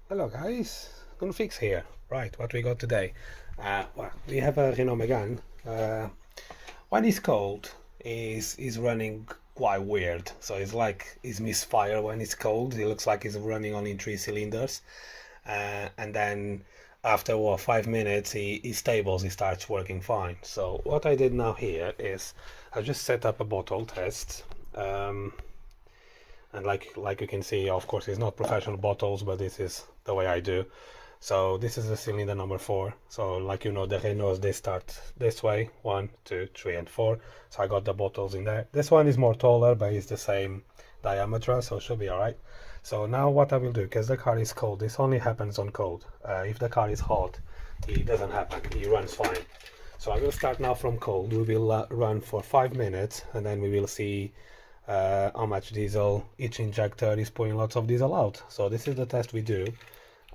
Hello guys, Fix here. Right, what we got today? Well, we have a Renault Megane. When it's cold, is running quite weird. So it's like it's misfire when it's cold. It looks like it's running only 3 cylinders, and then after 5 minutes, he stables. He starts working fine. So what I did now here is I just set up a bottle test. And like you can see, of course, it's not professional bottles, but this is the way I do. So this is the cylinder number 4. So like you know, the Renaults, they start this way, 1, 2, 3 and 4. So I got the bottles in there. This one is more taller, but it's the same diameter, so it should be all right. So now what I will do, because the car is cold, this only happens on cold. If the car is hot, it doesn't happen, it runs fine. So I will start now from cold. We will run for 5 minutes, and then we will see how much diesel each injector is pulling lots of diesel out. So this is the test we do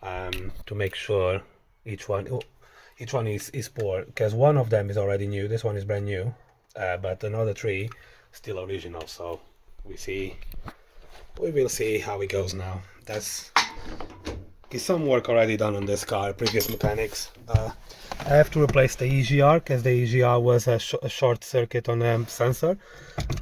to make sure each one is poor, because one of them is already new. This one is brand new, but another 3 still original. So we will see how it goes now. There's some work already done on this car, previous mechanics. I have to replace the EGR because the EGR was a short circuit on the sensor,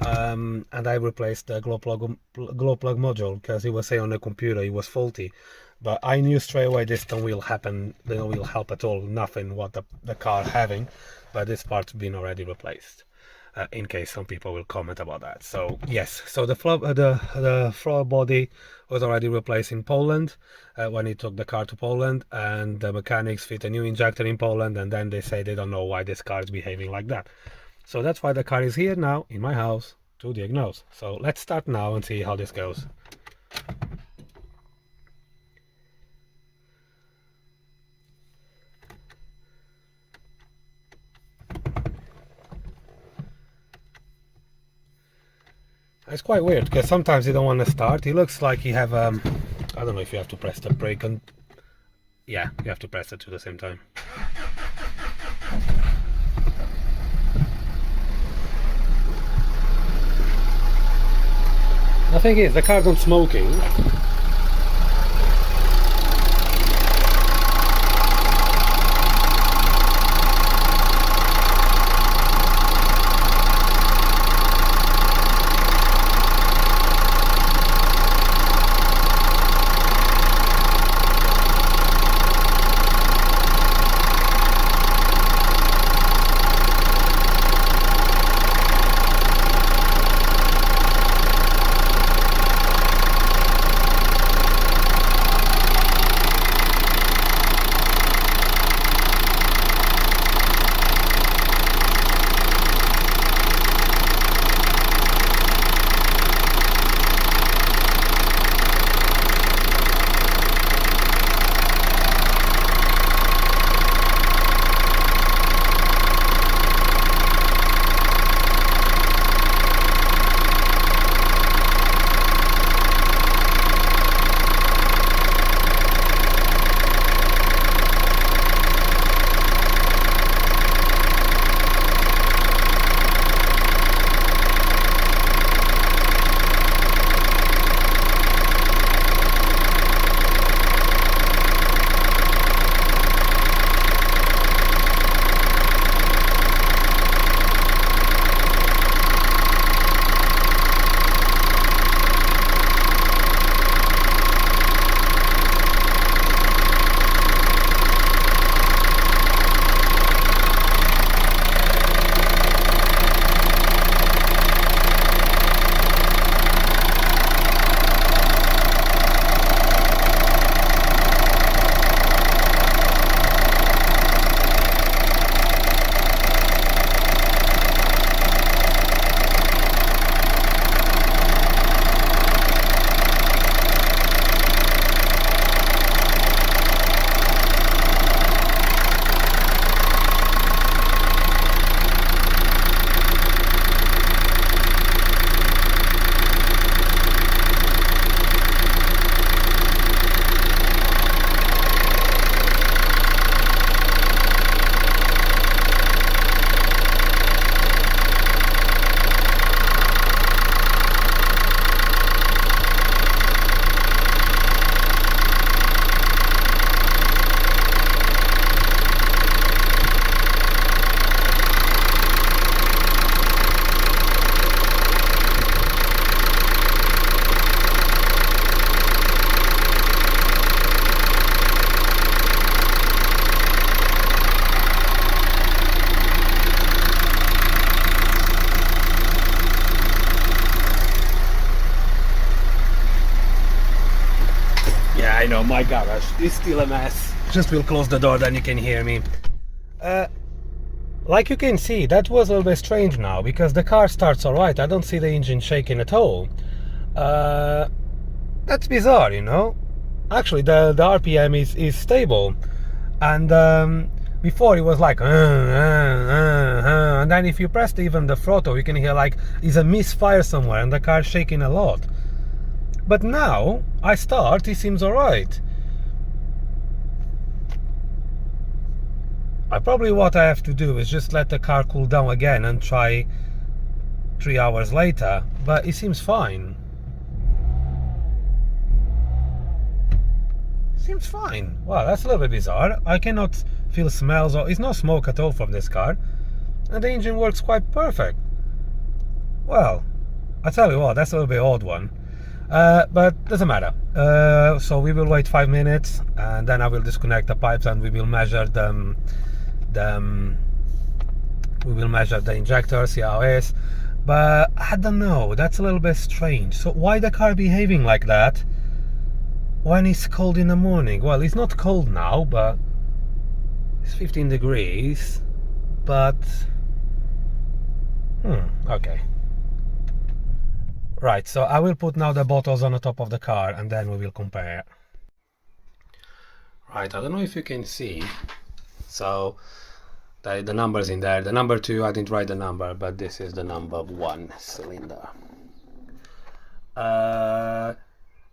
and I replaced the glow plug module because it was saying on the computer it was faulty. But I knew straight away this don't will happen, they don't will help at all, nothing what the car having, but this part's been already replaced. In case some people will comment about that. So yes, so the floor body was already replaced in Poland when he took the car to Poland, and the mechanics fit a new injector in Poland, and then they say they don't know why this car is behaving like that. So that's why the car is here now in my house to diagnose. So let's start now and see how this goes. It's quite weird because sometimes you don't want to start. It looks like you have I don't know if you have to press the brake on. Yeah, you have to press it at the same time. The thing is, the car's not smoking. I know, my garage is still a mess. Just will close the door, then you can hear me. Like you can see, that was a little bit strange now, because the car starts alright. I don't see the engine shaking at all. That's bizarre, you know. Actually, the RPM is stable. And before it was like and then if you pressed even the throttle, you can hear like it's a misfire somewhere and the car's shaking a lot. But now I start, it seems alright. What I have to do is just let the car cool down again and try 3 hours later, but it seems fine. Seems fine. Wow, that's a little bit bizarre. I cannot feel smells, or it's no smoke at all from this car, and the engine works quite perfect. Well, I tell you what, that's a little bit odd one, but doesn't matter. So we will wait 5 minutes, and then I will disconnect the pipes, and we will measure we will measure the injector, see how it is. But I don't know, that's a little bit strange. So why the car behaving like that when it's cold in the morning? Well, it's not cold now, but it's 15 degrees. But okay. Right, so I will put now the bottles on the top of the car, and then we will compare. Right, I don't know if you can see. So the numbers in there. The number 2, I didn't write the number, but this is the number 1 cylinder.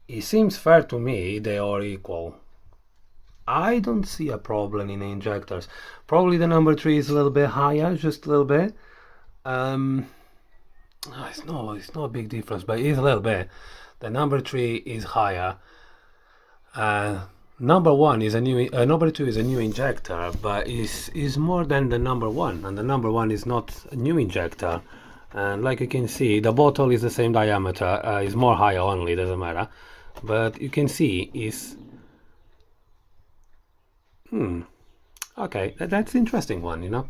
It seems fair to me, they are equal. I don't see a problem in the injectors. Probably the number 3 is a little bit higher, just a little bit. It's not a big difference, but it is a little bit. The number 3 is higher. Number 1 is a new. Number 2 is a new injector, but is more than the number 1, and the number 1 is not a new injector. And like you can see, the bottle is the same diameter. Is more higher only, doesn't matter. But you can see is okay. That's interesting one, you know.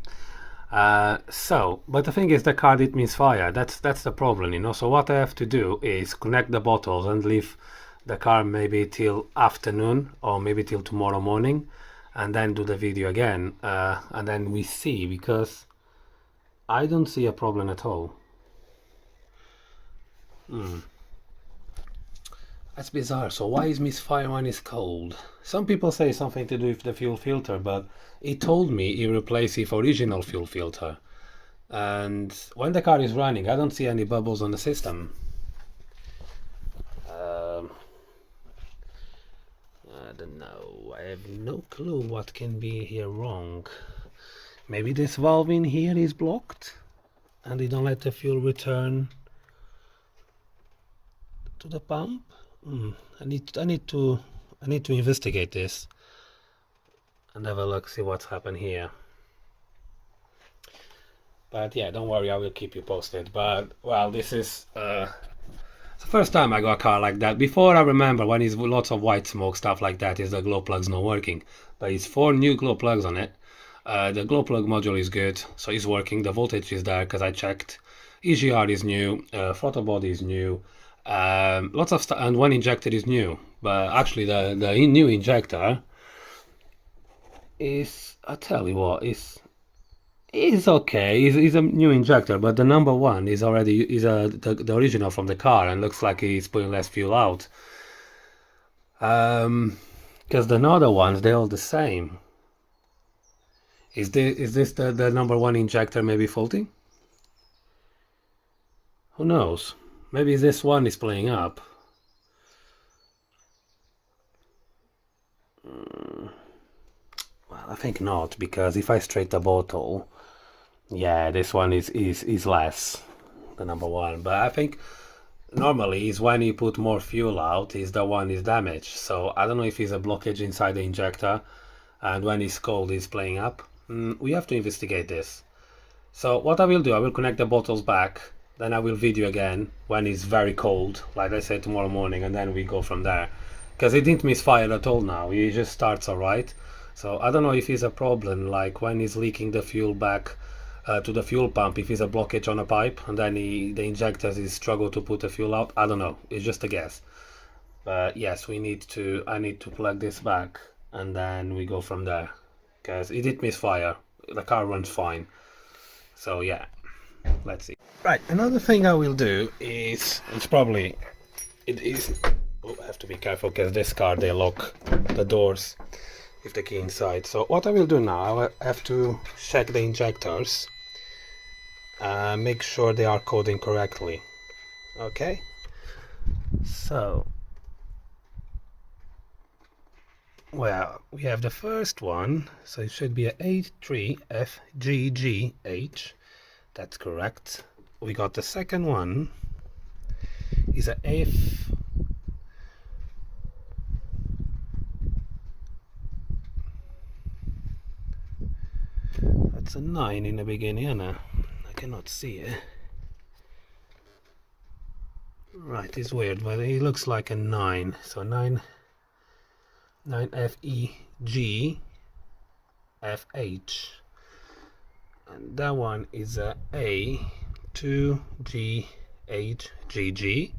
But the thing is, the car did misfire. That's the problem, you know. So what I have to do is connect the bottles and leave the car maybe till afternoon or maybe till tomorrow morning, and then do the video again, and then we see, because I don't see a problem at all. That's bizarre. So why is misfire when it's cold? Some people say something to do with the fuel filter, but it told me it replaced the original fuel filter, and when the car is running, I don't see any bubbles on the system. I don't know. I have no clue what can be here wrong. Maybe this valve in here is blocked and they don't let the fuel return to the pump. I need to investigate this and have a look, see what's happened here. But yeah, don't worry, I will keep you posted. But well, this is it's the first time I got a car like that. Before, I remember when it's lots of white smoke, stuff like that, is the glow plugs not working. But it's 4 new glow plugs on it. The glow plug module is good, so it's working. The voltage is there because I checked. EGR is new, throttle body is new, lots of stuff, and one injector is new. But actually, the new injector is, I tell you what, is okay. It's a new injector, but the number 1 is already the original from the car, and looks like it's putting less fuel out. Because the other ones, they're all the same. Is this the number 1 injector maybe faulty? Who knows? Maybe this one is playing up. Well, I think not, because if I straight the bottle, yeah, this one is less, the number 1. But I think normally is when you put more fuel out is the one is damaged. So I don't know if it's a blockage inside the injector, and when it's cold it's playing up. We have to investigate this. So what I will do, I will connect the bottles back, then I will video again when it's very cold, like I said, tomorrow morning, and then we go from there. Because it didn't misfire at all now, it just starts alright. So I don't know if it's a problem, like when it's leaking the fuel back to the fuel pump, if it's a blockage on a pipe, and then the injectors is struggle to put the fuel out. I don't know, it's just a guess. But yes, I need to plug this back and then we go from there, because it did misfire. The car runs fine. So yeah, let's see. Right, another thing I will do is, it is, oh, I have to be careful because this car, they lock the doors with the key inside. So what I will do now, I will have to check the injectors, make sure they are coding correctly. Okay, so well, we have the first one, so it should be a 83FGGH. That's correct. We got the second one, is a F. That's a 9 in the beginning, isn't it? I cannot see it. Right, it's weird, but it looks like a 9. So 9FEGFH. And that one is a A2GHGG.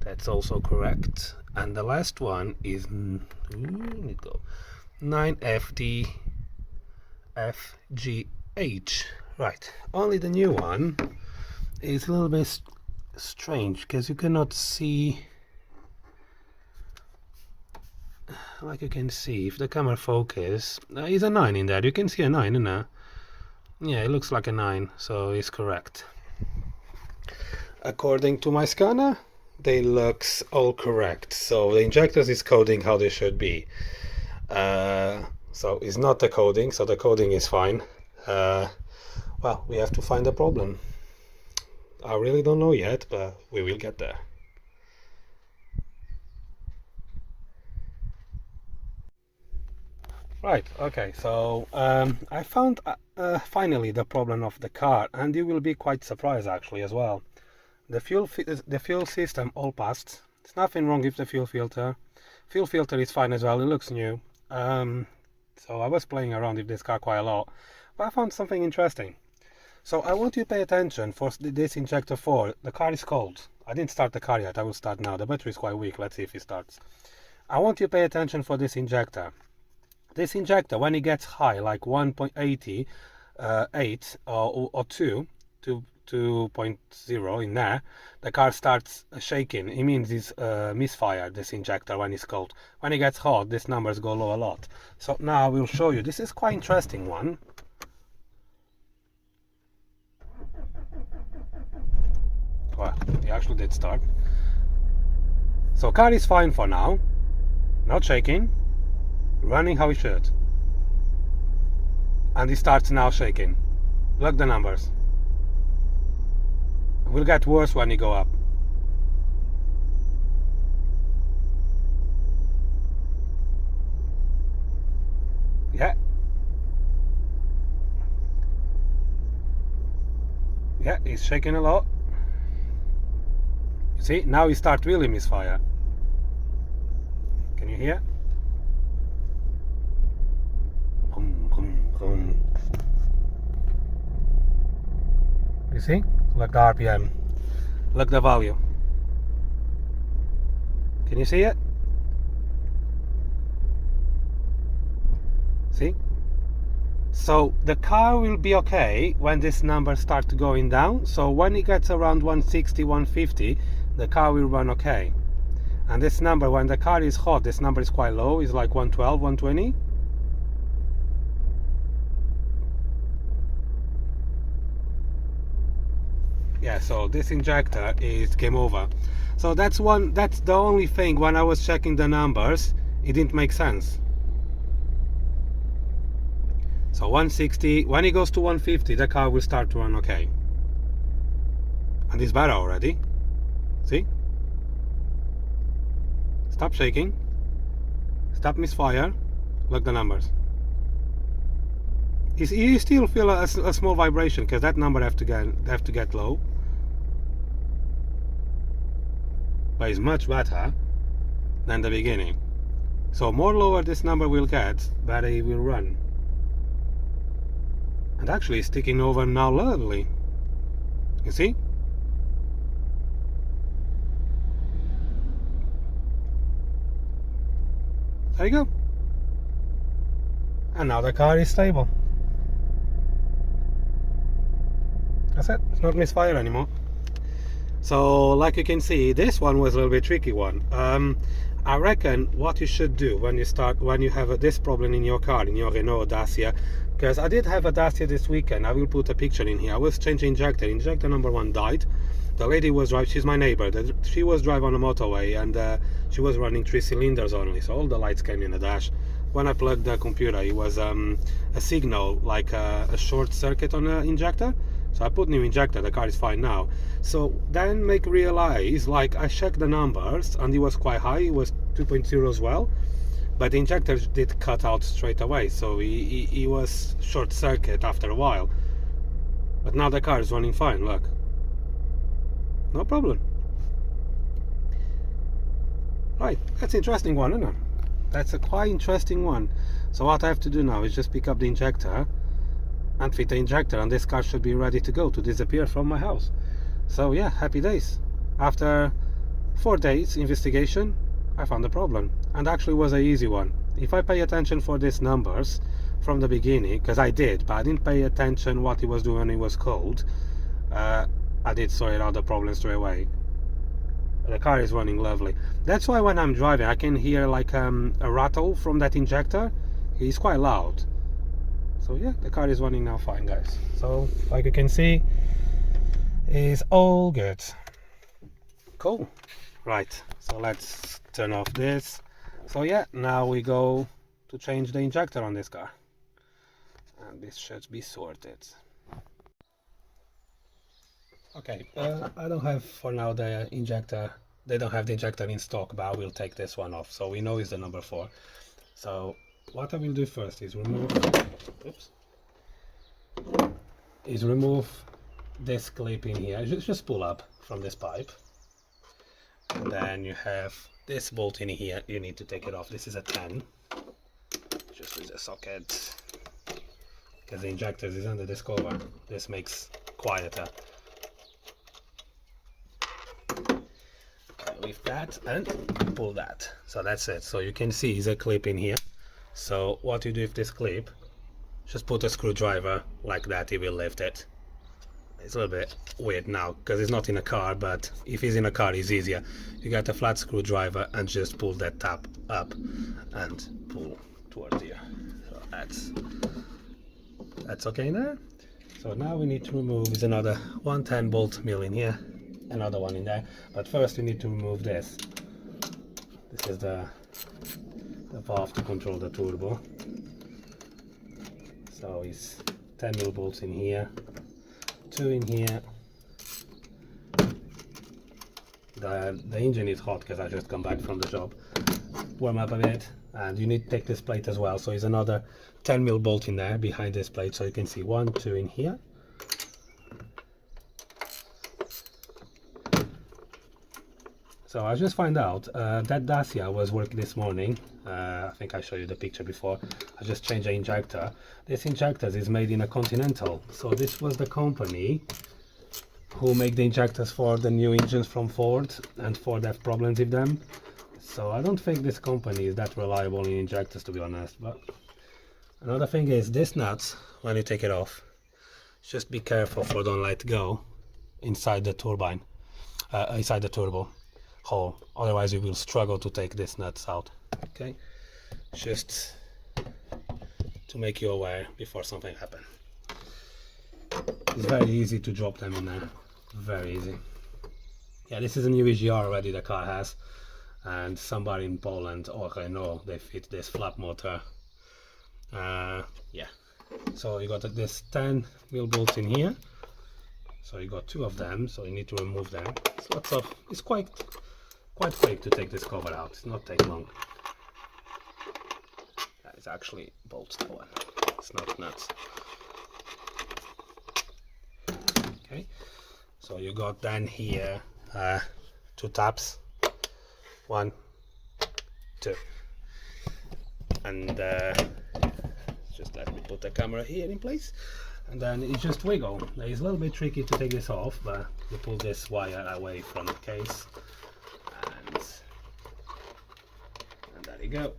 That's also correct. And the last one is 9FDFGH. Right, only the new one is a little bit strange because you cannot see, like you can see if the camera focus, is a 9 in there. You can see a 9 in there. Yeah, it looks like a 9, so it's correct. According to my scanner, they looks all correct. So the injectors is coding how they should be. So it's not the coding, so the coding is fine. Well, we have to find the problem. I really don't know yet, but we will get there. Right, okay, so I found finally the problem of the car, and you will be quite surprised actually as well. The fuel system all passed. There's nothing wrong with the fuel filter. Fuel filter is fine as well, it looks new. So I was playing around with this car quite a lot, but I found something interesting. So I want you to pay attention for this injector 4. The car is cold. I didn't start the car yet, I will start now. The battery is quite weak, let's see if it starts. I want you to pay attention for this injector. This injector, when it gets high, like 1.80, 8 or 2.0 in there, the car starts shaking. It means it's misfire, this injector, when it's cold. When it gets hot, these numbers go low a lot. So now I will show you. This is quite interesting one. Well, it actually did start. So car is fine for now. Not shaking. Running how it should. And it starts now shaking. Look the numbers. It will get worse when you go up. Yeah. Yeah, it's shaking a lot. You see, now it starts really misfire. Can you hear? You see? Look the RPM. Look the value. Can you see it? See? So the car will be okay when this number starts going down. So when it gets around 160, 150, the car will run okay. And this number, when the car is hot, this number is quite low. It's like 112, 120. Yeah, so this injector is game over. So that's the only thing when I was checking the numbers, it didn't make sense. So 160, when it goes to 150, the car will start to run okay. And it's better already. See? Stop shaking. Stop misfire. Look the numbers. You still feel a small vibration because that number have to get low. But it's much better than the beginning. So more lower this number will get, better it will run. And actually it's ticking over now lovely. You see? There you go. And now the car is stable. That's it. It's not misfire anymore. So like you can see, this one was a little bit tricky one. I reckon what you should do when you have this problem in your car, in your Renault Dacia, because I did have a Dacia this weekend. I will put a picture in here. I was changing injector number 1 died. The lady was driving, she's my neighbor, she was driving on a motorway, and she was running 3 cylinders only, so all the lights came in the dash. When I plugged the computer, it was a signal, like a short circuit on the injector. So I put new injector, the car is fine now. So then make realize, like I checked the numbers and it was quite high, it was 2.0 as well. But the injector did cut out straight away, so he was short circuit after a while. But now the car is running fine, look. No problem. Right, that's an interesting one, isn't it? That's a quite interesting one. So what I have to do now is just pick up the injector and fit the injector, and this car should be ready to go, to disappear from my house. So yeah, happy days. After 4 days investigation, I found the problem, and actually was an easy one. If I pay attention for these numbers from the beginning, because I did, but I didn't pay attention what he was doing when it was cold, I did sort out the problem straight away. The car is running lovely. That's why when I'm driving I can hear like a rattle from that injector. It's quite loud. So yeah, the car is running now fine, guys. So like you can see, is all good. Cool. Right, so let's turn off this. So yeah, now we go to change the injector on this car, and this should be sorted. Okay, I don't have for now the injector. They don't have the injector in stock, but I will take this one off, so we know it's the number 4. So what I will do first is remove this clip in here. Just pull up from this pipe, and then you have this bolt in here. You need to take it off. This is a 10, just with the socket, because the injector is under this cover. This makes quieter. With that and pull that, so that's it. So you can see there's a clip in here. So what you do with this clip, just put a screwdriver like that, it will lift it. It's a little bit weird now because it's not in a car, but if it's in a car it's easier. You get a flat screwdriver and just pull that tab up and pull towards here. So that's okay there. So now we need to remove, is another 110 bolt mill in here, another one in there, but first we need to remove this. This is the valve to control the turbo. So it's 10 mil bolts in here, 2 in here. The engine is hot because I just come back from the job. Warm up a bit, and you need to take this plate as well. So it's another 10 mil bolt in there behind this plate, so you can see 1, 2 in here. So I just find out that Dacia was working this morning. I think I showed you the picture before. I just changed the injector. This injector is made in a Continental. So this was the company who make the injectors for the new engines from Ford, and Ford have problems with them. So I don't think this company is that reliable in injectors, to be honest. But another thing is this nuts, when you take it off, just be careful for don't let go inside the turbine, inside the turbo hole, otherwise you will struggle to take this nuts out. Okay, just to make you aware before something happens. It's very easy to drop them in there, very easy. Yeah, this is a new EGR already the car has, and somebody in Poland or Renault, they fit this flap motor. Yeah, so you got this 10 mil bolts in here, so you got 2 of them, so you need to remove them. It's quite quick to take this cover out, it's not take long. That is actually bolts, that one, it's not nuts. Okay, so you got then here 2 taps, 1, 2, and just let me put the camera here in place, and then you just wiggle. It's a little bit tricky to take this off, but you pull this wire away from the case, and there you go.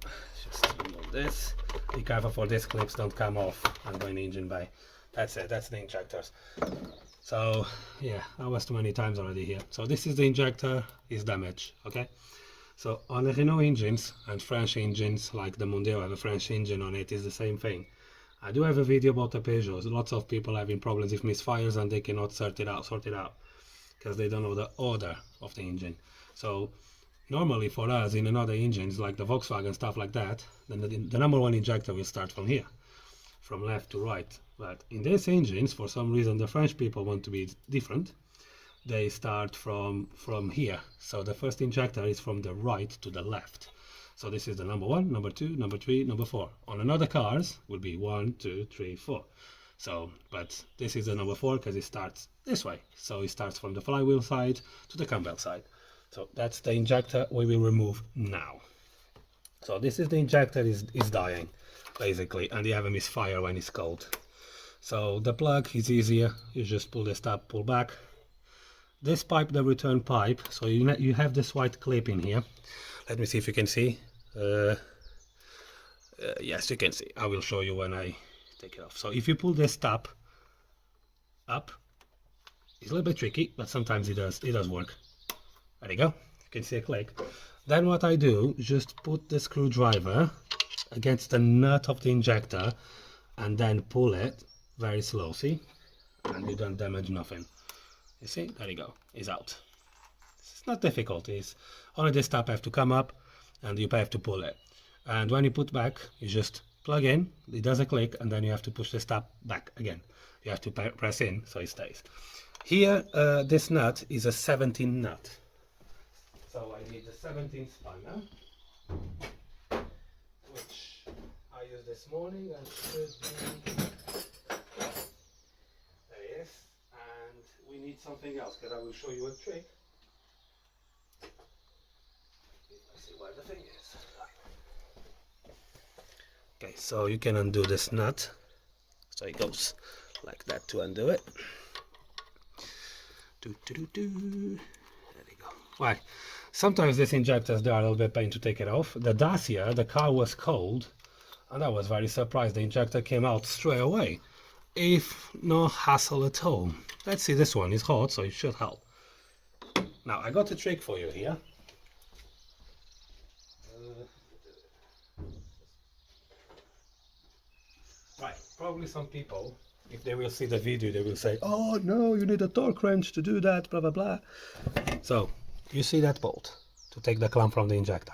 Just remove this. Be careful for these clips don't come off and go in the engine bay. That's it, that's the injectors. So yeah, I was too many times already here. So this is the injector, is damaged, okay? So on the Renault engines and French engines, like the Mondeo have a French engine on it, is the same thing. I do have a video about the Peugeots. Lots of people having problems with misfires and they cannot sort it out because they don't know the order of the engine. So normally for us in another engines like the Volkswagen, stuff like that, then the number one injector will start from here, from left to right. But in these engines, for some reason, the French people want to be different. They start from here. So the first injector is from the right to the left. So this is the number 1, number 2, number 3, number 4. On another cars will be 1, 2, 3, 4. So, but this is the number 4 because it starts this way. So it starts from the flywheel side to the cam belt side. So that's the injector we will remove now. So this is the injector is dying basically, and you have a misfire when it's cold. So the plug is easier. You just pull this tab, pull back. This pipe, the return pipe. So you have this white clip in here. Let me see if you can see. Yes, you can see. I will show you when I take it off. So if you pull this tab up, it's a little bit tricky, but sometimes it does work. There you go. You can see a click. Then what I do is just put the screwdriver against the nut of the injector and then pull it very slow, see? And you don't damage nothing. You see? There you go. It's out. It's not difficult. It's only this tab have to come up and you have to pull it. And when you put back, you just plug in, it does a click, and then you have to push this tab back again. You have to press in so it stays. Here, this nut is a 17 nut. So I need a 17 spanner, which I used this morning and should be, there it is. And we need something else because I will show you a trick. Let's see where the thing is. Okay, so you can undo this nut. So it goes like that to undo it. There you go. Right. Sometimes these injectors, they are a little bit pain to take it off. The Dacia, the car was cold, and I was very surprised. The injector came out straight away, if no hassle at all. Let's see, this one is hot, so it should help. Now, I got a trick for you here. Right, probably some people, if they will see the video, they will say, oh no, you need a torque wrench to do that, blah, blah, blah. So, you see that bolt to take the clamp from the injector.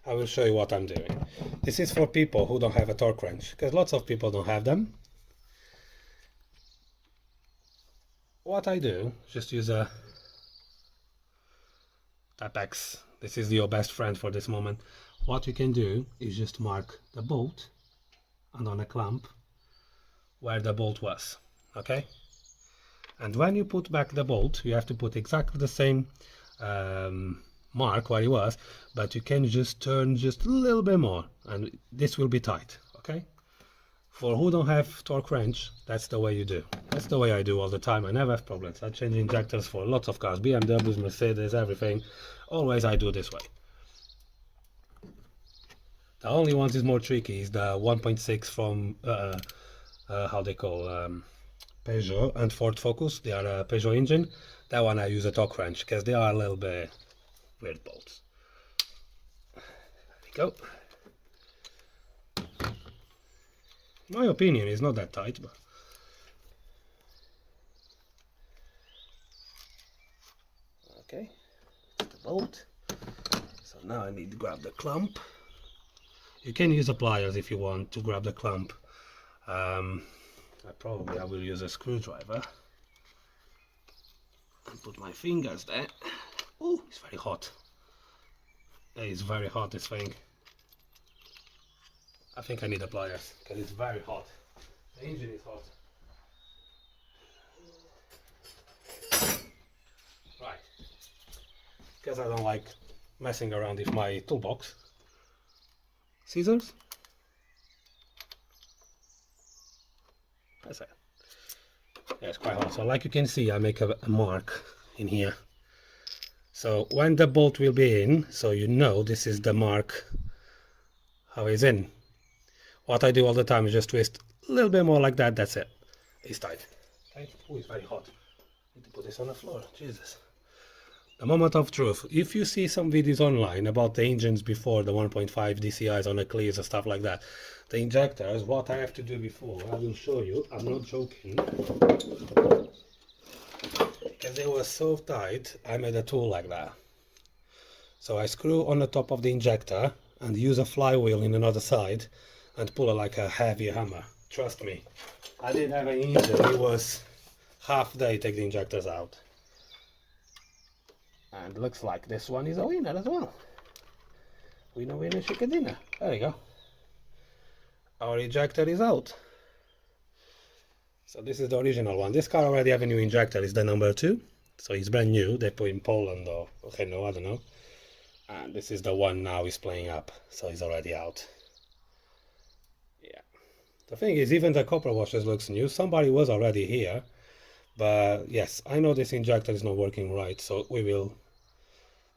I will show you what I'm doing. This is for people who don't have a torque wrench, because lots of people don't have them. What I do, just use a Tapex. This is your best friend for this moment. What you can do is just mark the bolt and on a clamp where the bolt was, okay? And when you put back the bolt, you have to put exactly the same mark where it was, but you can just turn just a little bit more and this will be tight, okay? For who don't have torque wrench, that's the way you do. That's the way I do all the time. I never have problems. I change injectors for lots of cars, BMWs, Mercedes, everything. Always I do this way. The only one is more tricky is the 1.6 from how they call Peugeot and Ford Focus. They are a Peugeot engine. That one I use a torque wrench because they are a little bit weird bolts. There we go. My opinion is not that tight, but okay, that's the bolt. So now I need to grab the clamp. You can use the pliers if you want to grab the clamp. I will use a screwdriver and put my fingers there. Oh, it's very hot. It is very hot, this thing. I think I need the pliers because it's very hot. The engine is hot. Right. Because I don't like messing around with my toolbox. Scissors. That's it. Yeah, it's quite hot. So like you can see, I make a mark in here. So when the bolt will be in, so you know this is the mark how he's in. What I do all the time is just twist a little bit more like that, that's it. It's tight. Okay. Oh, it's very hot. Need to put this on the floor, Jesus. The moment of truth. If you see some videos online about the engines before the 1.5 DCIs on the clears and stuff like that, the injectors, what I have to do before, I will show you, I'm not joking. Because they were so tight, I made a tool like that. So I screw on the top of the injector and use a flywheel in another side and pull it like a heavy hammer. Trust me, I didn't have any engine, it was half day take the injectors out. And looks like this one is a winner as well. Winner, chicken dinner. There you go. Our injector is out. So this is the original one. This car already have a new injector. It's the number 2. So it's brand new. They put in Poland or Renault, I don't know. And this is the one now is playing up. So it's already out. Yeah. The thing is, even the copper washers looks new. Somebody was already here. But yes, I know this injector is not working right. So we will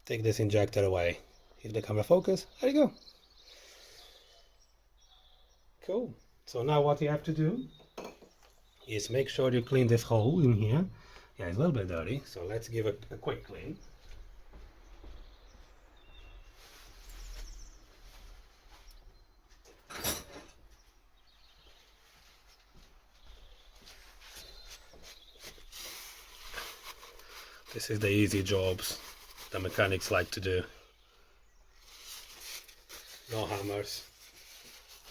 take this injector away. If the camera focus, there you go. Cool. So now what you have to do is make sure you clean this hole in here. Yeah, it's a little bit dirty, so let's give it a quick clean. This is the easy jobs the mechanics like to do. No hammers,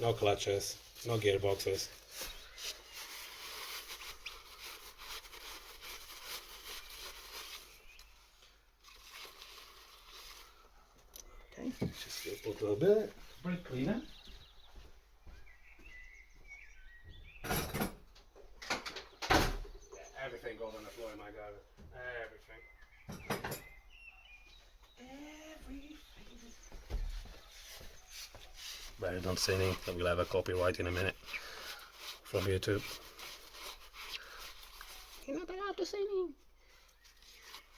no clutches, no gearboxes. Okay, just put a little bit, brake cleaner. Everything goes on the floor in my garden. Everything. Better don't say anything, that we'll have a copyright in a minute from YouTube. You're not allowed to say anything.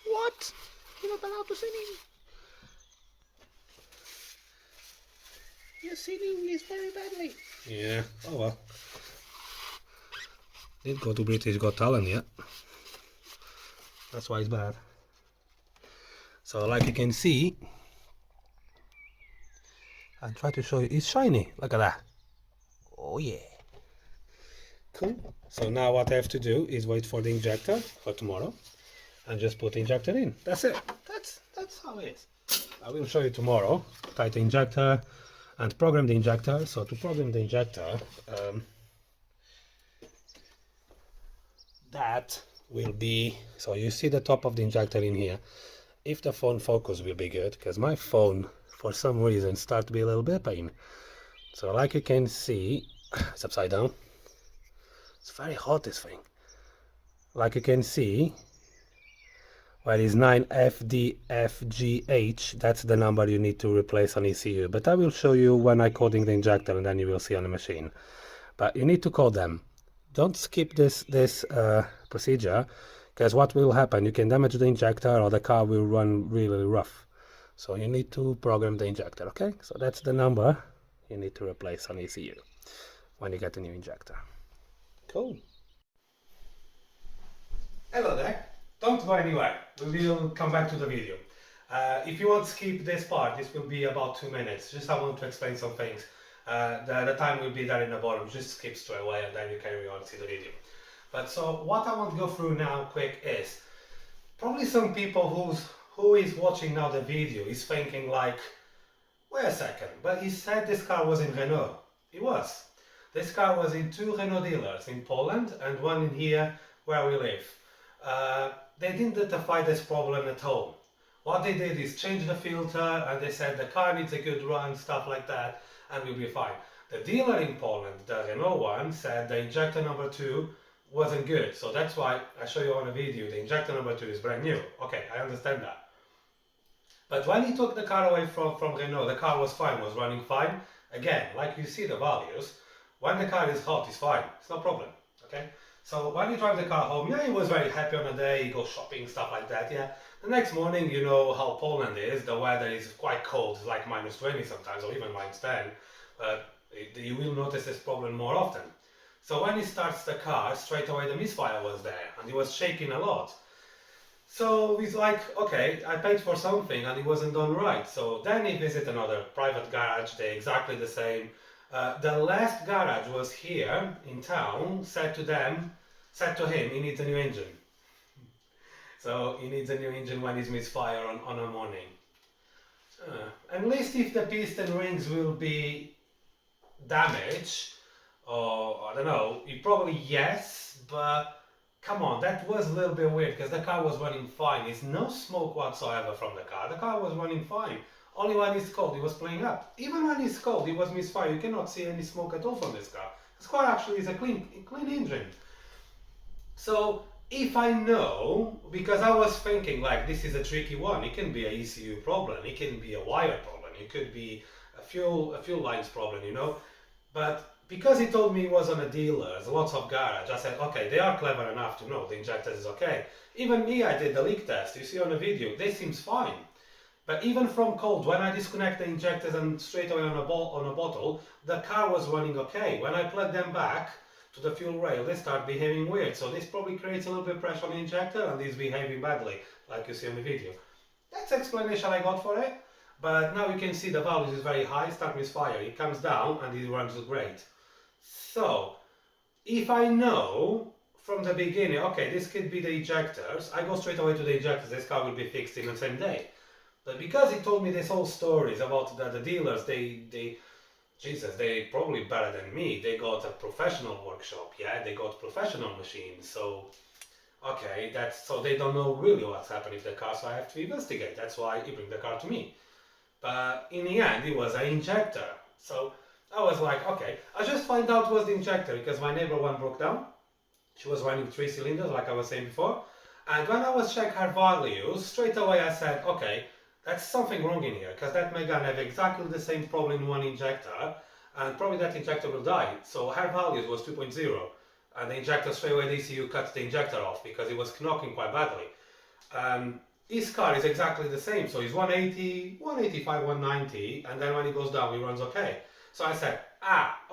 What? You're not allowed to say anything. You're singing this very badly. Yeah, oh well. Didn't go to British Got Talent yet. That's why it's bad. So like you can see, I'll try to show you, it's shiny, look at that. Oh yeah. Cool. So now what I have to do is wait for the injector for tomorrow and just put the injector in. That's it. That's how it is. I will show you tomorrow. Tight the injector and program the injector. So to program the injector, that will be, so you see the top of the injector in here. If the phone focus will be good, because my phone for some reason start to be a little bit pain. So like you can see, it's upside down. It's very hot, this thing. Like you can see, where is 9FDFGH, that's the number you need to replace on ECU. But I will show you when I coding the injector and then you will see on the machine. But you need to code them. Don't skip this procedure, because what will happen, you can damage the injector or the car will run really rough. So you need to program the injector, okay? So that's the number you need to replace on ECU when you get a new injector. Cool. Hello there. Don't go anywhere. We will come back to the video. If you want to skip this part, this will be about 2 minutes. Just I want to explain some things. The time will be there in the bottom. Just skip straight away and then you carry on to see the video. But so what I want to go through now quick is probably some people who is watching now the video is thinking like, wait a second, but he said this car was in Renault. It was. This car was in 2 Renault dealers in Poland and one in here where we live. They didn't identify this problem at all. What they did is change the filter and they said the car needs a good run, stuff like that, and we'll be fine. The dealer in Poland, the Renault one, said the injector number 2 wasn't good. So that's why I show you on a video, the injector number 2 is brand new. Okay, I understand that. But when he took the car away from Renault, the car was fine, was running fine. Again, like you see the values, when the car is hot, it's fine, it's no problem, okay? So when you drive the car home, yeah, he was very happy on the day, he goes shopping, stuff like that, yeah. The next morning, you know how Poland is, the weather is quite cold, it's like -20 sometimes, or even -10. You will notice this problem more often. So when he starts the car, straight away the misfire was there and he was shaking a lot. So he's like, okay, I paid for something and it wasn't done right. So then he visited another private garage, they're exactly the same. The last garage was here in town, said to him, he needs a new engine. So he needs a new engine when he's misfire on a morning. At least if the piston rings will be damaged, or I don't know, probably yes, but come on, that was a little bit weird because the car was running fine. There's no smoke whatsoever from the car. The car was running fine. Only when it's cold, it was playing up. Even when it's cold, it was misfire. You cannot see any smoke at all from this car. This car actually is a clean engine. So if I know, because I was thinking like this is a tricky one, it can be a ECU problem, it can be a wire problem, it could be a fuel lines problem, you know. But because he told me he was on a dealer's, lots of garage, I said, okay, they are clever enough to know the injector is okay. Even me, I did the leak test. You see on the video, this seems fine. But even from cold, when I disconnect the injectors and straight away on a bottle, the car was running okay. When I plug them back to the fuel rail, they start behaving weird. So this probably creates a little bit of pressure on the injector and it's behaving badly, like you see on the video. That's the explanation I got for it. But now you can see the values is very high, start misfire. It comes down and it runs great. So if I know from the beginning, okay, this could be the injectors, I go straight away to the injectors. This car will be fixed in the same day. But because he told me this whole stories about the dealers, Jesus, they probably better than me. They got a professional workshop, yeah, they got professional machines. So, okay, so they don't know really what's happening to the car, so I have to investigate. That's why he bring the car to me. But in the end, it was an injector. So I was like, okay, I just find out it was the injector because my neighbor one broke down. She was running 3 cylinders, like I was saying before. And when I was checking her values, straight away I said, okay, that's something wrong in here, because that may gonna have exactly the same problem in one injector, and probably that injector will die. So her values was 2.0, and the injector straight away the ECU cut the injector off because it was knocking quite badly. His car is exactly the same, so he's 180, 185, 190, and then when he goes down, he runs okay. So I said,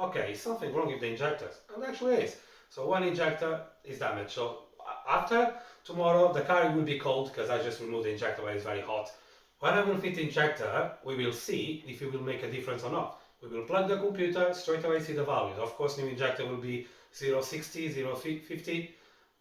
okay, something wrong with the injectors, and it actually is. So one injector is damaged. So after tomorrow, the car will be cold because I just removed the injector when it's very hot. When I will fit the injector, we will see if it will make a difference or not. We will plug the computer, straight away see the values. Of course, new injector will be 0.60, 0.50.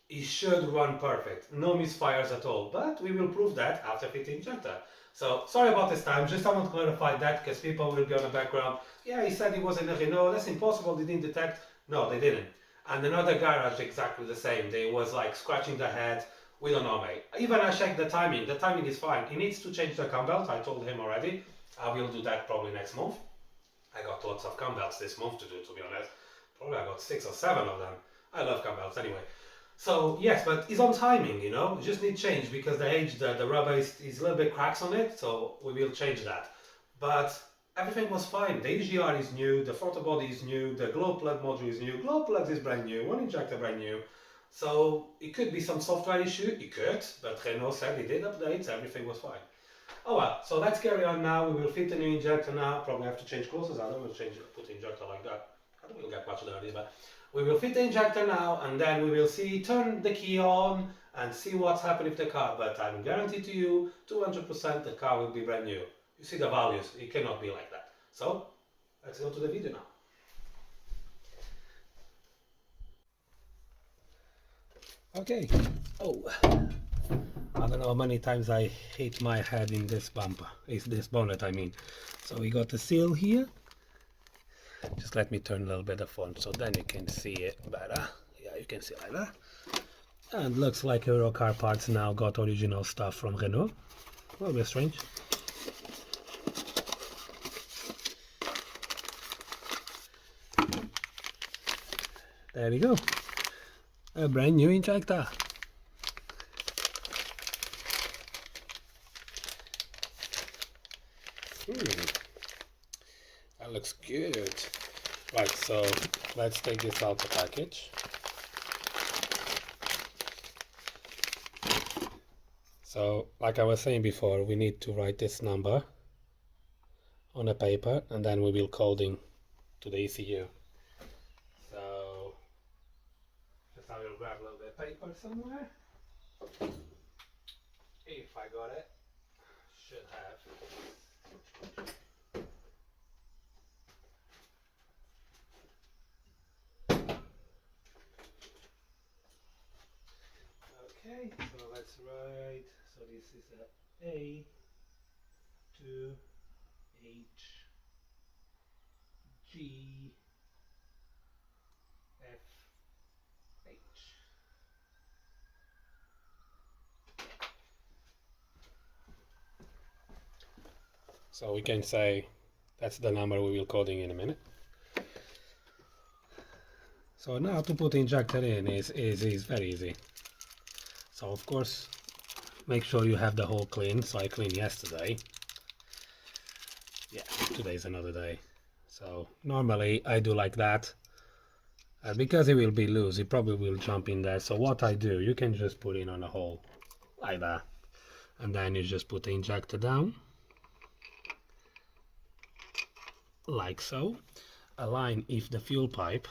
It should run perfect. No misfires at all. But we will prove that after fit the injector. So, sorry about this time. Just I want to clarify that because people will be on the background. Yeah, he said he was in a Renault. That's impossible. They didn't detect. No, they didn't. And another garage exactly the same. They was like scratching the head. We don't know, mate. Even I checked the timing. The timing is fine. He needs to change the cam belt. I told him already. I will do that probably next month. I got lots of cam belts this month to do, to be honest. Probably I got 6 or 7 of them. I love cam belts anyway. So yes, but it's on timing, you know. You just need change because the rubber is a little bit cracks on it. So we will change that. But everything was fine. The EGR is new. The throttle body is new. The glow plug module is new. Glow plugs is brand new. One injector brand new. So it could be some software issue, it could, but Renault said he did updates, everything was fine. Oh well, so let's carry on now. We will fit the new injector now. Probably have to change closures. I don't will put the injector like that. I don't will get much dirty, but we will fit the injector now and then we will turn the key on and see what's happening with the car. But I guarantee to you, 200% the car will be brand new. You see the values, it cannot be like that. So let's go to the video now. Okay. Oh, I don't know how many times I hit my head in this bumper. It's this bonnet, I mean. So we got the seal here. Just let me turn a little bit of font so then you can see it better. Yeah, you can see like that. And looks like Euro car parts now got original stuff from Renault. A little bit strange. There we go. A brand new injector. That looks good. Right, so let's take this out the package. So, like I was saying before, we need to write this number on a paper and then we will coding to the ECU. So just I will grab a little bit of paper somewhere. If I got it, should have. Okay, so let's write. So this is A to H G F H. So we can say that's the number we will coding in a minute. So now to put injector in is very easy. So of course make sure you have the hole clean. So I cleaned yesterday. Yeah, today's another day. So normally I do like that. Because it will be loose, it probably will jump in there. So what I do, you can just put in on a hole like that. And then you just put the injector down. Like so. Align if the fuel pipe.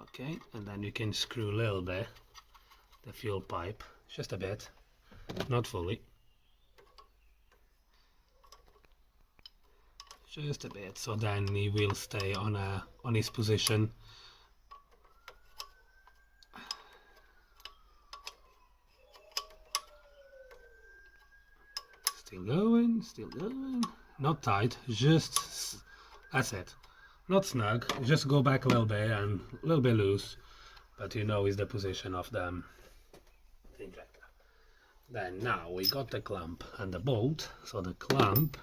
Okay, and then you can screw a little bit the fuel pipe, just a bit, not fully. Just a bit, so then he will stay on his position. Still going, still going. Not tight, just that's it. Not snug, just go back a little bit and a little bit loose, but you know is the position of the injector. Then now we got the clamp and the bolt, so the clamp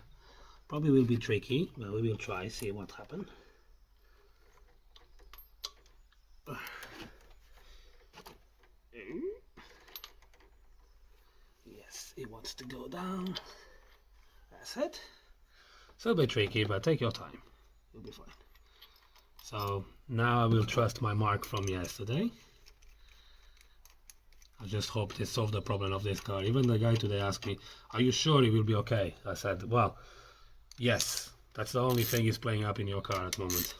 probably will be tricky, but we will try, see what happens. Yes, it wants to go down. That's it. It's a little bit tricky, but take your time. You'll be fine. So now I will trust my mark from yesterday. I just hope this solved the problem of this car. Even the guy today asked me, are you sure it will be okay? I said, well, yes, that's the only thing is playing up in your car at the moment.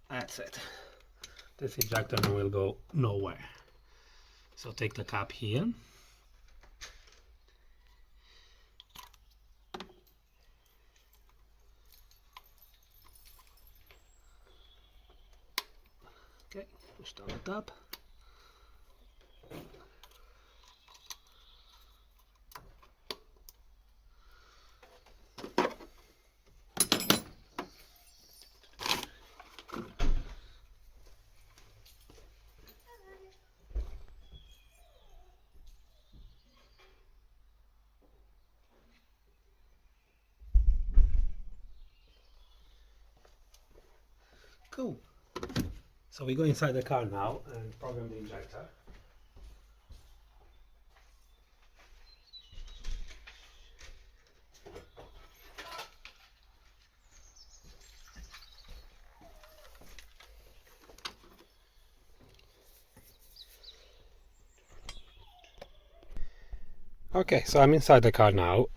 That's it. This injector will go nowhere. So take the cap here. Okay, push down the top. Cool. So we go inside the car now and program the injector. Okay, so I'm inside the car now.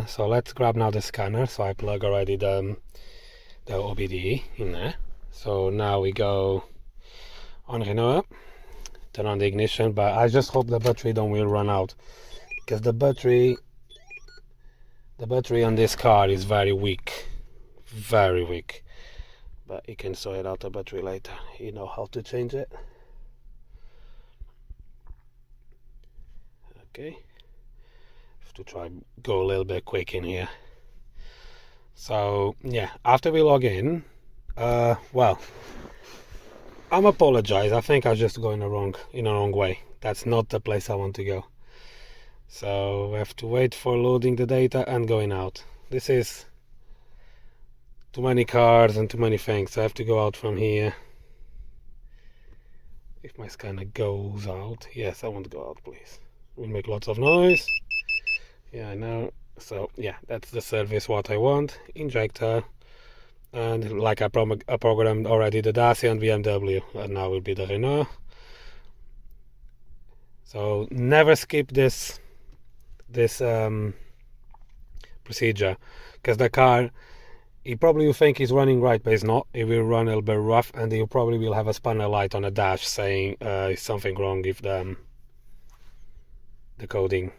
So let's grab now the scanner. So I plug already the OBD in there. So now we go on Renault, turn on the ignition, but I just hope the battery don't will run out, because the battery on this car is very weak, but you can sort out the battery later. You know how to change it. Okay, have to try go a little bit quick in here. So yeah, after we log in, well, I'm apologize. I think I just go in the wrong way. That's not the place I want to go. So we have to wait for loading the data and going out. This is too many cars and too many things. So I have to go out from here. If my scanner goes out, yes, I want to go out, please. Will make lots of noise. Yeah, I know. So yeah, that's the service what I want. Injector. And like I programmed already the Dacia and BMW, and now will be the Renault. So never skip this procedure, because the car, you probably will think it's running right, but it's not. It will run a little bit rough, and you probably will have a spanner light on the dash saying is something wrong if the coding.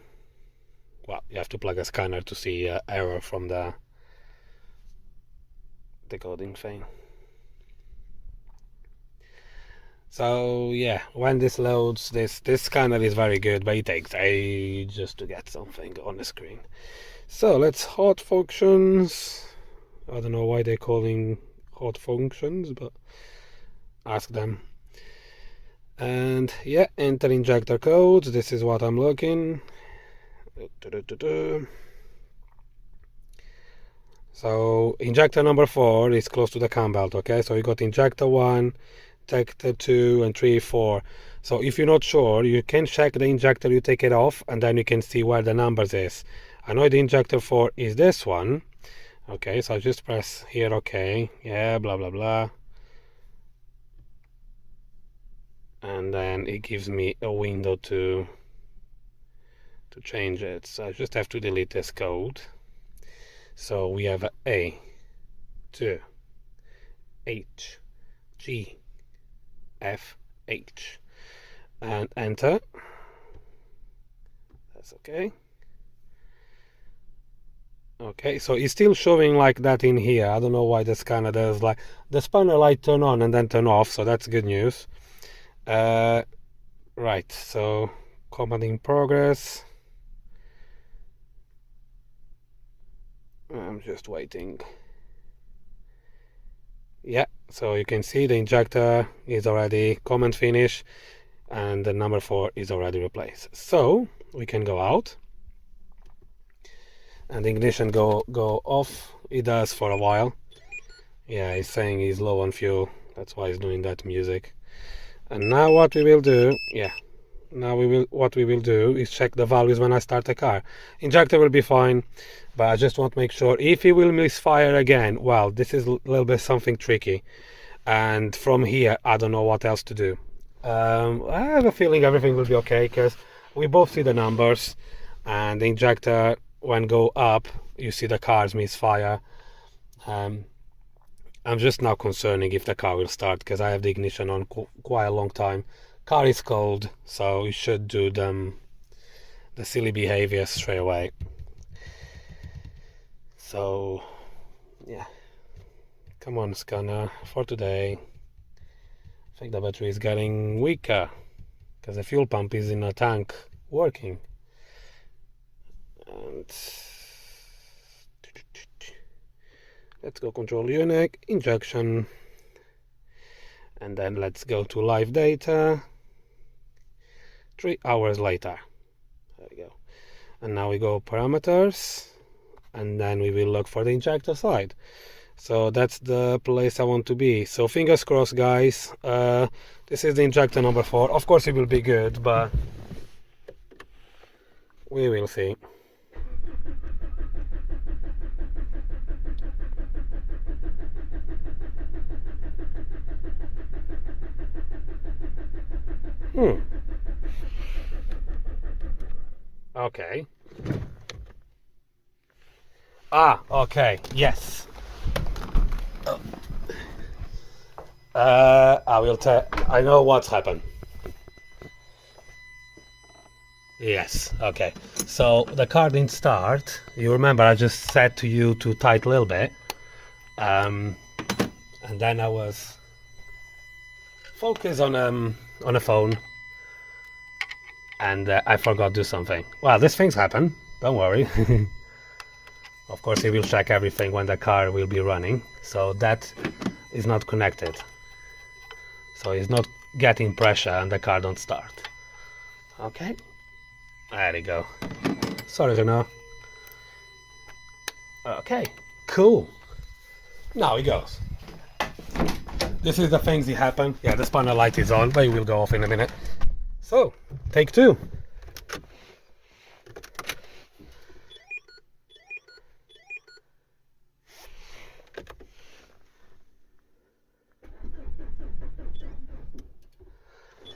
Well, you have to plug a scanner to see error from the decoding thing. So yeah, when this loads, this scanner is very good, but it takes ages to get something on the screen. So let's hot functions. I don't know why they're calling hot functions, but ask them. And yeah, enter injector codes. This is what I'm looking. So injector number 4 is close to the cam belt. Okay, so you got injector 1, injector 2 and 3, 4. So if you're not sure, you can check the injector, you take it off, and then you can see where the numbers is. I know the injector 4 is this one. Okay, so I just press here, okay, yeah, blah blah blah, and then it gives me a window to change it. So I just have to delete this code. So we have A, 2, H, G, F, H, and enter. That's okay. Okay, so it's still showing like that in here. I don't know why the scanner does, like the spanner light turn on and then turn off, so that's good news. Right, so command in progress. I'm just waiting. Yeah, so you can see the injector is already command finish and the number 4 is already replaced. So we can go out and the ignition go off. It does for a while. Yeah, it's saying he's low on fuel. That's why he's doing that music. And now what we will do, what we will do is check the values when I start the car. Injector will be fine, but I just want to make sure. If it will misfire again, well, this is a little bit something tricky. And from here, I don't know what else to do. I have a feeling everything will be okay, because we both see the numbers, and the injector, when go up, you see the cars misfire. I'm just now concerning if the car will start, because I have the ignition on quite a long time. Car is cold, so you should do the silly behavior straight away. So yeah, come on scanner, for today. I think the battery is getting weaker because the fuel pump is in a tank working. And let's go control unit, injection, and then let's go to live data. 3 hours later. There we go. And now we go parameters, and then we will look for the injector side. So that's the place I want to be. So fingers crossed, guys. This is the injector number 4. Of course it will be good, but we will see. Okay. Okay. Yes. I will tell. I know what's happened. Yes. Okay. So the car didn't start. You remember I just said to you to tight a little bit, and then I was focused on a phone, and I forgot to do something. Well, these things happen. Don't worry. Of course, he will check everything when the car will be running. So that is not connected. So it's not getting pressure and the car don't start. Okay. There we go. Sorry, Renault. Okay. Cool. Now it goes. This is the things that happen. Yeah, the spanner light is on, but it will go off in a minute. So, take 2.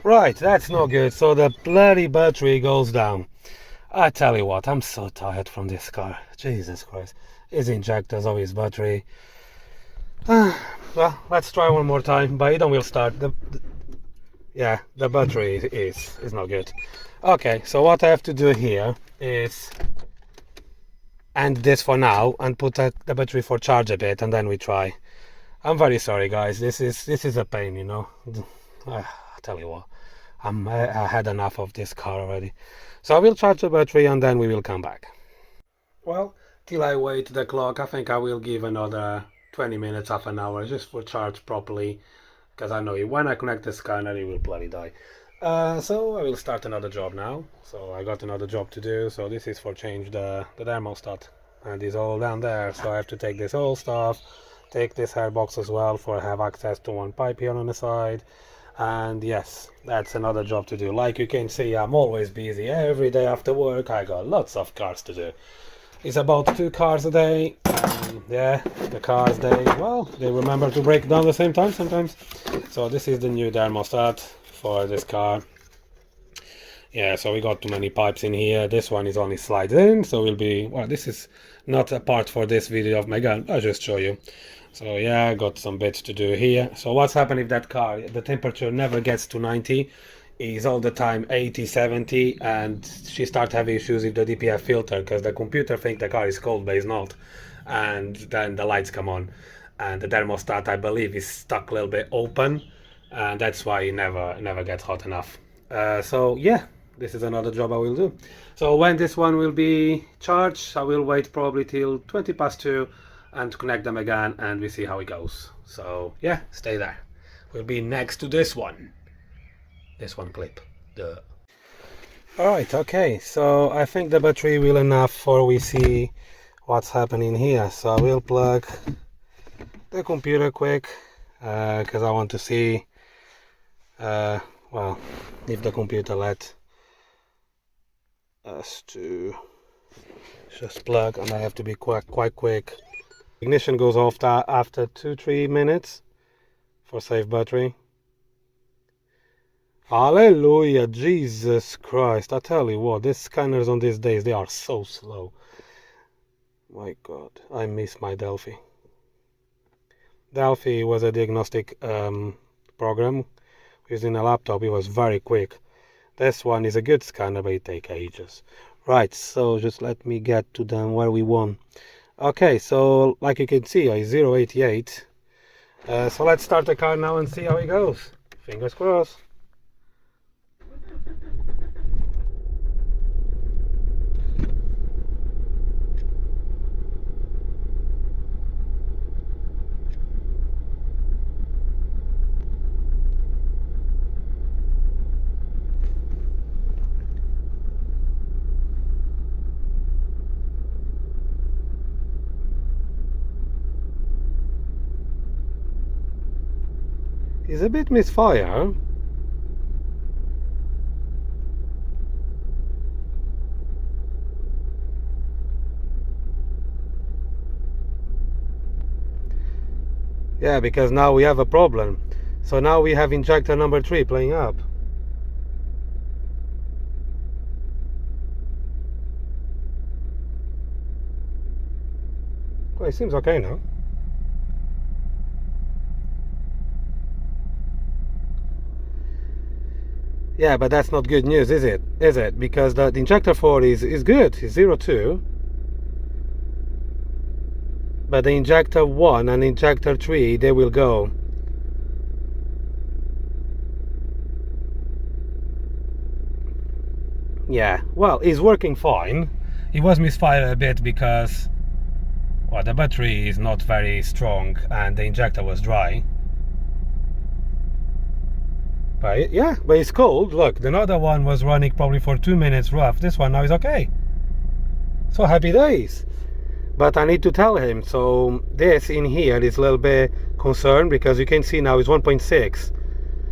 Right, that's no good. So the bloody battery goes down. I tell you what, I'm so tired from this car. Jesus Christ. His injectors of his battery. Well, let's try one more time, but it will start. Yeah, the battery is not good. Okay, so what I have to do here is end this for now and put the battery for charge a bit, and then we try. I'm very sorry, guys. This is a pain, you know. I tell you what, I had enough of this car already. So I will charge the battery and then we will come back. Well, till I wait the clock, I think I will give another 20 minutes, half an hour, just for charge properly, because I know when I connect the scanner, it will bloody die. So I will start another job now. So I got another job to do. So this is for change the thermostat, and it's all down there. So I have to take this whole stuff, take this hair box as well, for I have access to one pipe here on the side. And yes, that's another job to do. Like you can see, I'm always busy. Every day after work I got lots of cars to do. It's about 2 cars a day. Yeah, the cars, they remember to break down at the same time sometimes. So this is the new thermostat for this car. Yeah, so we got too many pipes in here. This one is only slides in, so will be, well, this is not a part for this video of my gun. I'll just show you. So yeah, I got some bits to do here. So what's happened if that car, the temperature never gets to 90, is all the time 80, 70, and she starts having issues with the DPF filter, because the computer thinks the car is cold, but it's not. And then the lights come on, and the thermostat, I believe, is stuck a little bit open, and that's why it never gets hot enough. So yeah, this is another job I will do. So when this one will be charged, I will wait probably till 20 past 2 and connect them again, and we see how it goes. So yeah, stay there. We'll be next to this one clip. Alright, okay, so I think the battery will enough for we see what's happening here. So I will plug the computer quick, because I want to see well, if the computer let us to just plug, and I have to be quite quick. Ignition goes off after 2-3 minutes for safe battery. Hallelujah, Jesus Christ. I tell you what, these scanners on these days, they are so slow. My God, I miss my Delphi. Delphi was a diagnostic program using a laptop. It was very quick. This one is a good scanner, but it takes ages. Right, so just let me get to them where we want. Okay, so like you can see, it's 088. So let's start the car now and see how it goes. Fingers crossed. It's a bit misfire. Yeah, because now we have a problem. So now we have injector number 3 playing up. Well, it seems okay now. Yeah, but that's not good news, is it? Is it? Because the injector 4 is good, it's 02. But the injector 1 and injector 3, they will go. Yeah, well, it's working fine. It was misfired a bit because, well, the battery is not very strong and the injector was dry. But yeah, but it's cold. Look, the other one was running probably for 2 minutes rough. This one now is okay. So happy days. But I need to tell him. So this in here is a little bit concerned, because you can see now it's 1.6.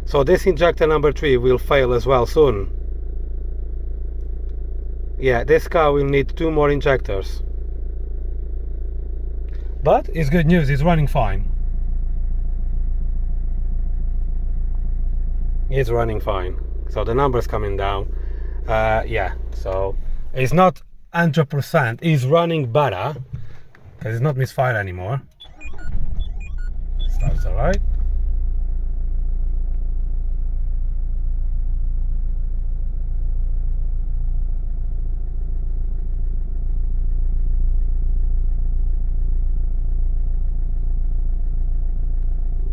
So this injector number 3 will fail as well soon. Yeah, this car will need 2 more injectors. But it's good news, it's running fine. It's running fine. So the numbers coming down. Yeah, so It's not 100%. It's running better because it's not misfire anymore. Starts alright.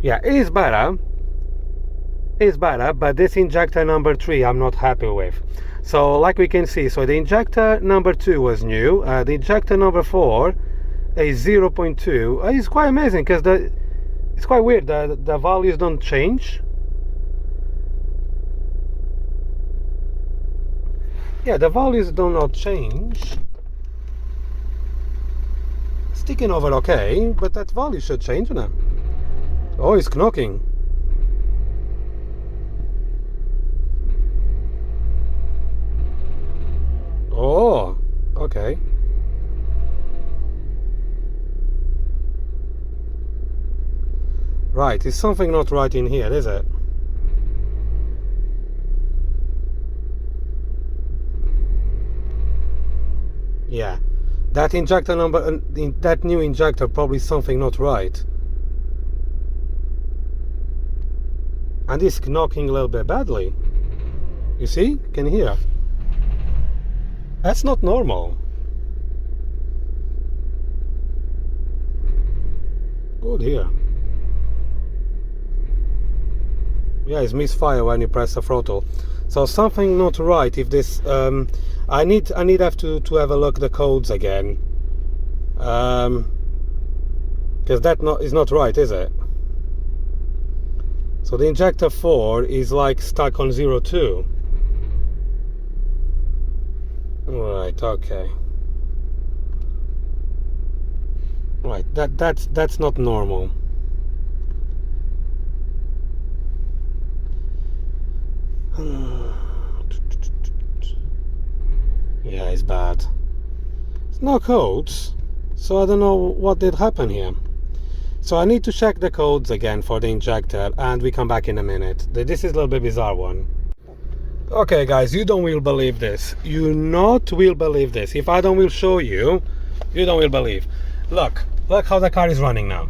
Yeah, it is better. It's better, but this injector number 3 I'm not happy with. So like we can see, so the injector number 2 was new. The injector number 4 is 0.2. It's quite amazing because it's quite weird. The values don't change. Yeah, the values do not change. Sticking over okay, but that value should change now. Oh, it's knocking. Oh, okay. Right, is something not right in here, is it? Yeah, that injector number, that new injector, probably something not right. And it's knocking a little bit badly. You see? Can hear. That's not normal. Good here. Yeah, it's misfire when you press the throttle. So something not right. If this, I need have to have a look at the codes again, because that is not right, is it? So the injector 4 is like stuck on 02. Right, okay. Right, that's not normal. Yeah, it's bad. It's no codes, so I don't know what did happen here. So I need to check the codes again for the injector, and we come back in a minute. This is a little bit bizarre one. Okay guys, you don't will believe this. You not will believe this. If I don't will show you, you don't will believe. Look how the car is running now.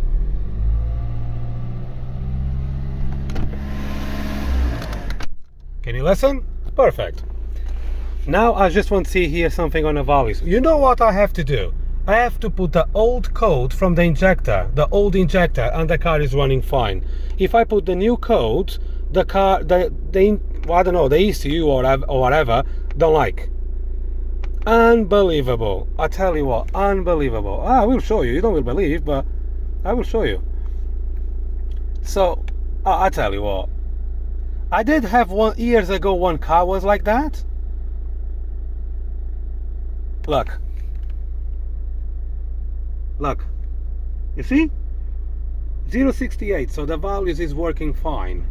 Can you listen? Perfect. Now I just want to see here something on the values. You know what I have to do? I have to put the old code from the injector, and the car is running fine. If I put the new code, the car, I don't know, the ECU or whatever, don't like. Unbelievable. I tell you what, unbelievable. I will show you. You don't will believe, but I will show you. So, I tell you what. I did have years ago one car was like that. Look, you see? 0.68, so the values is working fine.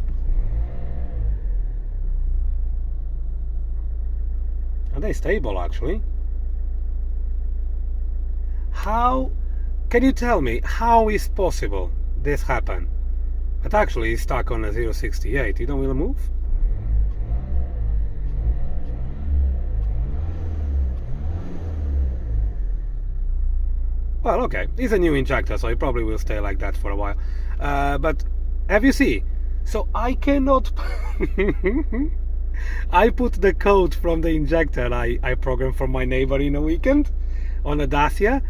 And they're stable actually. How, can you tell me, how is possible this happen? But actually it's stuck on a 0.68, you don't really move? Well, okay, it's a new injector, so it probably will stay like that for a while. But have you seen? So I cannot. I put the code from the injector I programmed for my neighbor in a weekend on a Dacia,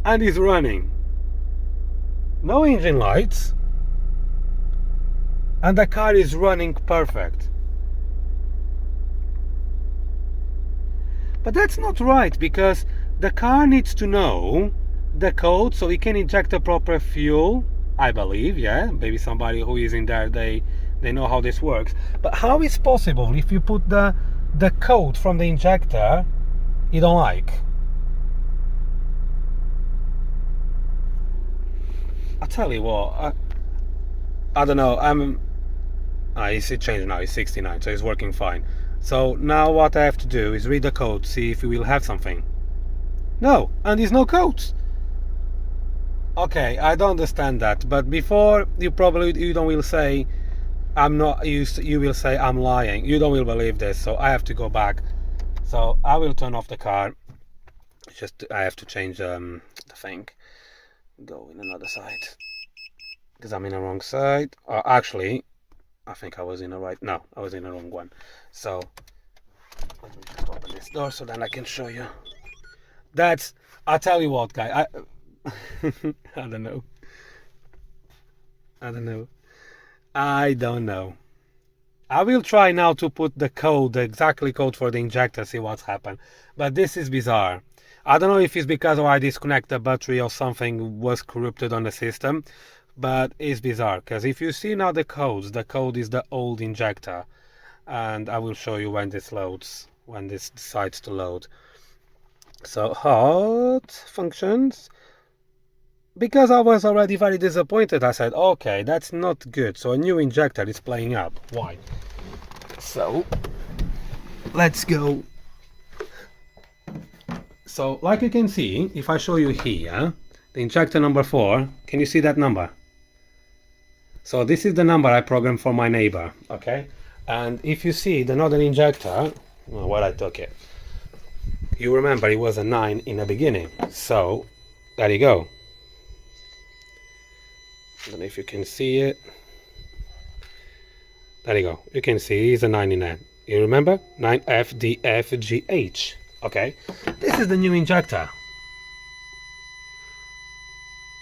and it's running. No engine lights, and the car is running perfect. But that's not right, because the car needs to know the code so it can inject the proper fuel, I believe. Yeah, maybe somebody who is in there, they know how this works. But how is possible if you put the code from the injector you don't like? I tell you what, I don't know. It's changed now, it's 69, so it's working fine. So now what I have to do is read the code, see if we will have something. No, and there's no codes. Okay, I don't understand that, but before you don't will say I'm not, you will say I'm lying. You don't will believe this, so I have to go back So I will turn off the car. Just I have to change the thing. Go in another side because I'm in the wrong side. Actually, I think I was in the right. No, I was in the wrong one. So let me just open this door so then I can show you. That's. I'll tell you what, guy. I don't know. I don't know. I don't know. I will try now to put the code, the exactly code for the injector, see what's happened. But this is bizarre. I don't know if it's because I disconnect the battery or something was corrupted on the system, but it's bizarre. Because if you see now the codes, the code is the old injector. And I will show you when this loads, when this decides to load. So hot functions. Because I was already very disappointed, I said, okay, that's not good. So a new injector is playing up. Why? So, let's go. So, like you can see, if I show you here, the injector number 4, can you see that number? So this is the number I programmed for my neighbor, okay? And if you see the northern injector, well, where I took it, you remember it was a 9 in the beginning. So, there you go. I don't know if you can see it. There you go. You can see it's a 9 in there. You remember? 9FDFGH. Okay. This is the new injector.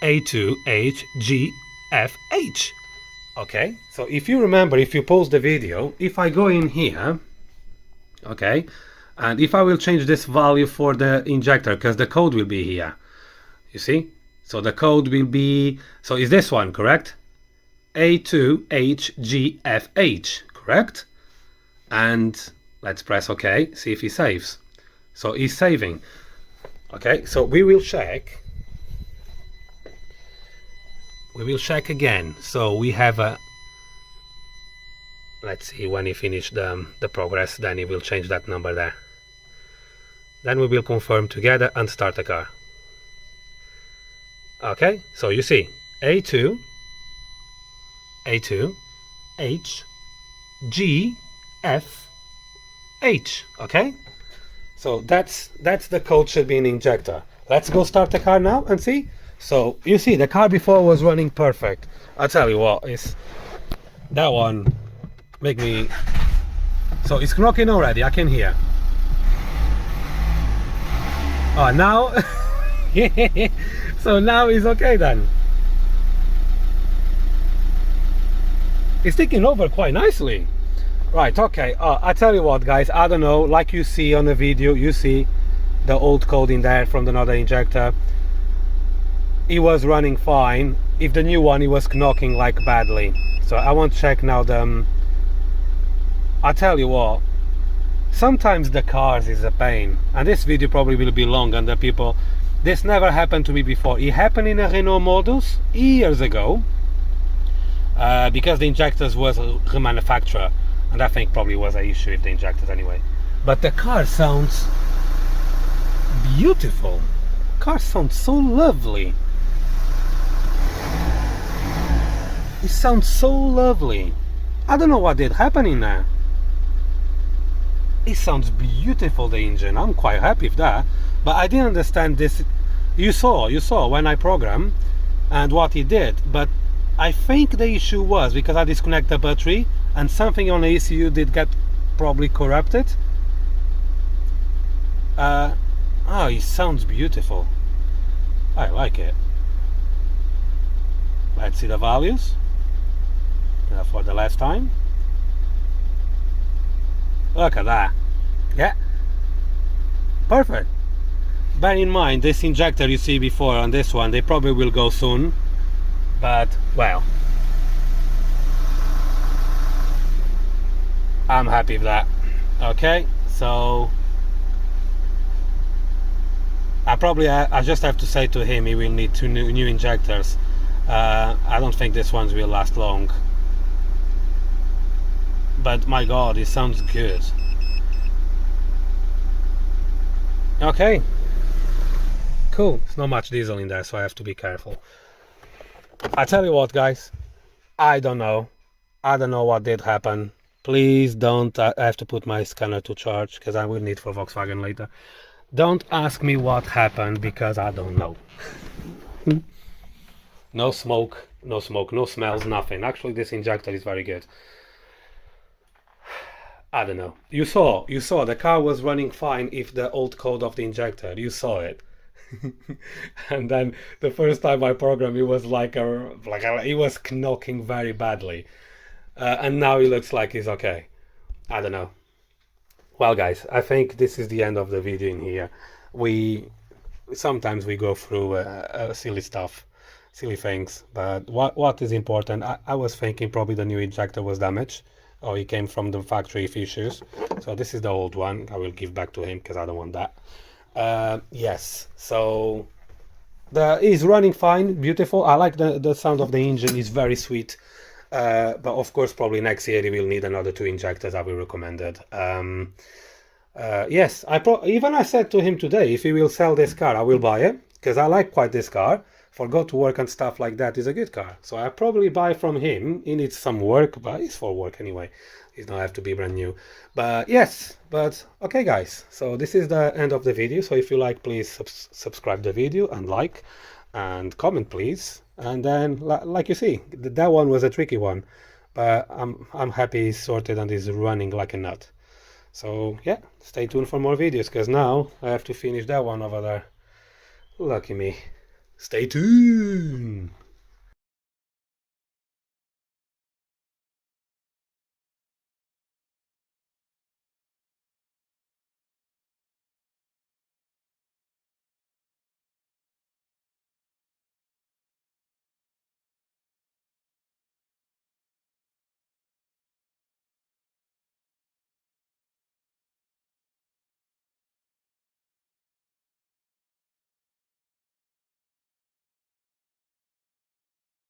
A2HGFH. Okay. So if you remember, if you pause the video, if I go in here, okay, and if I will change this value for the injector, because the code will be here. You see? So the code will be, so is this one, correct? A2HGFH, correct? And let's press OK, see if he saves. So he's saving. Okay, so we will check. We will check again. So we have a, let's see when he finished the progress, then he will change that number there. Then we will confirm together and start the car. Okay, so you see A2, H, G, F, H. Okay, so that's the code should be in injector. Let's go start the car now and see. So you see the car before was running perfect. I'll tell you what, is that one make me, so it's knocking already, I can hear. Oh, now so now it's okay then. It's taking over quite nicely. Right, okay. I tell you what, guys, I don't know, like you see on the video, you see the old code in there from another injector. It was running fine. If the new one, it was knocking like badly. So I want to check now the... I tell you what, sometimes the cars is a pain. And this video probably will be long and the people... This never happened to me before. It happened in a Renault Modus years ago. Because the injectors was remanufactured. And I think probably was an issue with the injectors anyway. But the car sounds beautiful. Car sounds so lovely. It sounds so lovely. I don't know what did happen in there. It sounds beautiful, the engine. I'm quite happy with that. But I didn't understand this. You saw when I programmed and what it did. But I think the issue was because I disconnected the battery and something on the ECU did get probably corrupted. Oh, it sounds beautiful. I like it. Let's see the values for the last time. Look at that. Yeah, perfect. Bear in mind, this injector you see before on this one, they probably will go soon, but well, I'm happy with that. Okay, so I just have to say to him he will need two new injectors. I don't think this ones will last long, but my god, it sounds good. Okay, cool. It's not much diesel in there, so I have to be careful. I tell you what, guys, I don't know what did happen. Please don't. I have to put my scanner to charge because I will need for Volkswagen later. Don't ask me what happened because I don't know. No smoke, no smoke, no smells, nothing. Actually, this injector is very good. I don't know. You saw the car was running fine if the old code of the injector. You saw it. And then the first time I programmed, it was it was knocking very badly. And now it looks like it's okay. I don't know. Well, guys, I think this is the end of the video in here. We sometimes we go through silly stuff, silly things, but what is important, I was thinking probably the new injector was damaged, or it came from the factory issues. So this is the old one. I will give back to him because I don't want that. Yes, so is running fine, beautiful. I like the sound of the engine, is very sweet. But of course, probably next year we will need another 2 injectors. I will recommend it. Yes, even I said to him today, if he will sell this car, I will buy it because I like quite this car. For go to work and stuff like that is a good car. So I probably buy from him. He needs some work, but it's for work anyway. It don't have to be brand new. But yes, but okay, guys. So this is the end of the video. So if you like, please subscribe the video and like and comment, please. And then, like you see, that one was a tricky one, but I'm happy it's sorted and is running like a nut. So yeah, stay tuned for more videos because now I have to finish that one over there. Lucky me. Stay tuned.